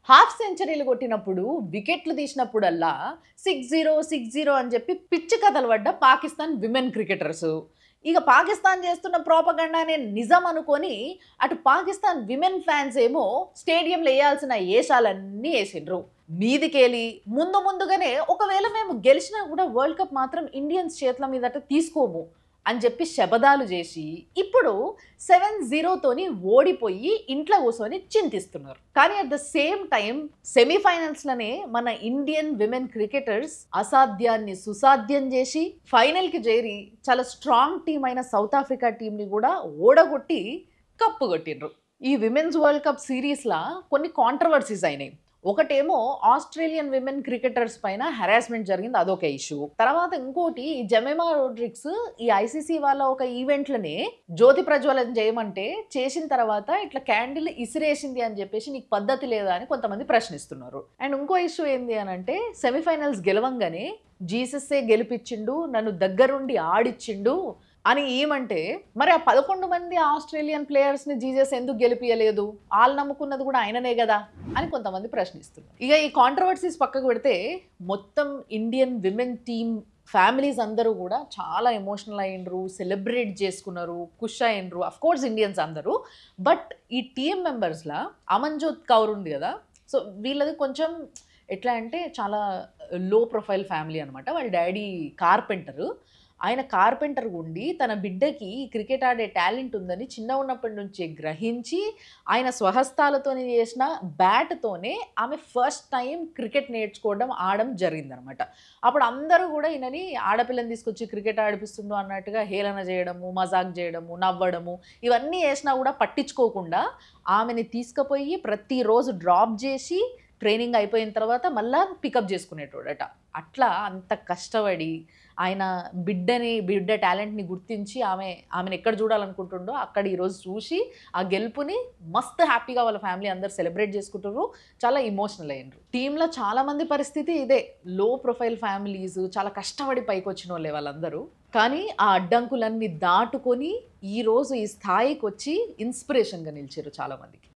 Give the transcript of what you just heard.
Half సెంచరీలు కొట్టినప్పుడు వికెట్లు తీసినప్పుడల్లా 6-0 6-0 అని చెప్పి పిచ్చి కథలు పడ్డ పాకిస్తాన్ విమెన్ క్రికెటర్స్. ఇక పాకిస్తాన్ చేస్తున్న ప్రోపగండానే నిజం అనుకొని అటు పాకిస్తాన్ విమెన్ ఫ్యాన్స్ ఏమో స్టేడియంలో వేయాల్సిన ఏషాలన్నీ వేసిండ్రు. మీదికేలి ముందుగానే ఒకవేళ మేము గెలిచినా కూడా వరల్డ్ కప్ మాత్రం ఇండియన్స్ చేతుల మీదట తీసుకోము అని చెప్పి శబదాలు చేసి ఇప్పుడు 7-0తోని ఓడిపోయి ఇంట్లో కూర్చొని చింతిస్తున్నారు. కానీ అట్ ద సేమ్ టైం సెమీఫైనల్స్లోనే మన ఇండియన్ విమెన్ క్రికెటర్స్ అసాధ్యాన్ని సుసాధ్యం చేసి ఫైనల్కి చేరి చాలా స్ట్రాంగ్ టీం అయిన సౌత్ ఆఫ్రికా టీంని కూడా ఓడగొట్టి కప్పు కొట్టిండ్రు. ఈ విమెన్స్ వరల్డ్ కప్ సిరీస్లో కొన్ని కాంట్రవర్సీస్ అయినాయి. ఒకటేమో ఆస్ట్రేలియన్ విమెన్ క్రికెటర్స్ పైన హెరాస్మెంట్ జరిగింది, అదొక ఇష్యూ. తర్వాత ఇంకోటి జెమైమా రోడ్రిగ్స్ ఈ ఐసీసీ వాళ్ళ ఒక ఈవెంట్లనే జ్యోతి ప్రజ్వలన చేయమంటే చేసిన తర్వాత ఇట్లా క్యాండిల్ ఇసిరేసింది అని చెప్పేసి నీకు పద్ధతి లేదా అని కొంతమంది ప్రశ్నిస్తున్నారు. అండ్ ఇంకో ఇష్యూ ఏంది అని అంటే సెమీఫైనల్స్ గెలవంగానే జీసస్ఏ గెలిపించిండు, నన్ను దగ్గరుండి ఆడిచ్చిండు అని ఏమంటే మరి ఆ 11 మంది ఆస్ట్రేలియన్ ప్లేయర్స్ని జీసస్ ఎందుకు గెలిపియలేదు, వాళ్ళు నమ్ముకున్నది కూడా ఆయననే కదా అని కొంతమంది ప్రశ్నిస్తున్నారు. ఇక ఈ కాంట్రవర్సీస్ పక్కకు పెడితే మొత్తం ఇండియన్ విమెన్ టీమ్ ఫ్యామిలీస్ అందరూ కూడా చాలా ఎమోషనల్ అయ్యిండ్రు, సెలబ్రేట్ చేసుకున్నారు, ఖుష్ అయ్యిండ్రు. అఫ్ కోర్స్ ఇండియన్స్ అందరూ. బట్ ఈ టీమ్ మెంబర్స్లో అమన్జోత్ కౌర్ ఉంది కదా, సో వీళ్ళది కొంచెం ఎట్లా అంటే చాలా లో ప్రొఫైల్ ఫ్యామిలీ అనమాట. వాళ్ళ డాడీ కార్పెంటరు. ఆయన కార్పెంటర్ ఉండి తన బిడ్డకి క్రికెట్ ఆడే టాలెంట్ ఉందని చిన్న ఉన్నప్పటి నుంచి గ్రహించి ఆయన స్వహస్తాలతో చేసిన బ్యాట్తోనే ఆమె ఫస్ట్ టైం క్రికెట్ నేర్చుకోవడం ఆడడం జరిగిందనమాట. అప్పుడు అందరూ కూడా ఈయనని ఆడపిల్లని తీసుకొచ్చి క్రికెట్ ఆడిపిస్తుందో అన్నట్టుగా హేళన చేయడము, మజాక్ చేయడము, నవ్వడము ఇవన్నీ చేసినా కూడా పట్టించుకోకుండా ఆమెని తీసుకుపోయి ప్రతిరోజు డ్రాప్ చేసి ట్రైనింగ్ అయిపోయిన తర్వాత మళ్ళీ పికప్ చేసుకునేటోడట. అట్లా అంత కష్టపడి ఆయన బిడ్డ టాలెంట్ని గుర్తించి ఆమెను ఎక్కడ చూడాలనుకుంటుండో అక్కడ ఈరోజు చూసి ఆ గెలుపుని మస్తు హ్యాపీగా వాళ్ళ ఫ్యామిలీ అందరు సెలబ్రేట్ చేసుకుంటారు. చాలా ఇమోషనల్ అయ్యారు. టీంలో చాలామంది పరిస్థితి ఇదే, లో ప్రొఫైల్ ఫ్యామిలీస్, చాలా కష్టపడి పైకి వచ్చిన వాళ్ళే వాళ్ళందరూ. కానీ ఆ అడ్డంకులన్నీ దాటుకొని ఈరోజు ఈ స్థాయికి వచ్చి ఇన్స్పిరేషన్గా నిలిచారు చాలామందికి.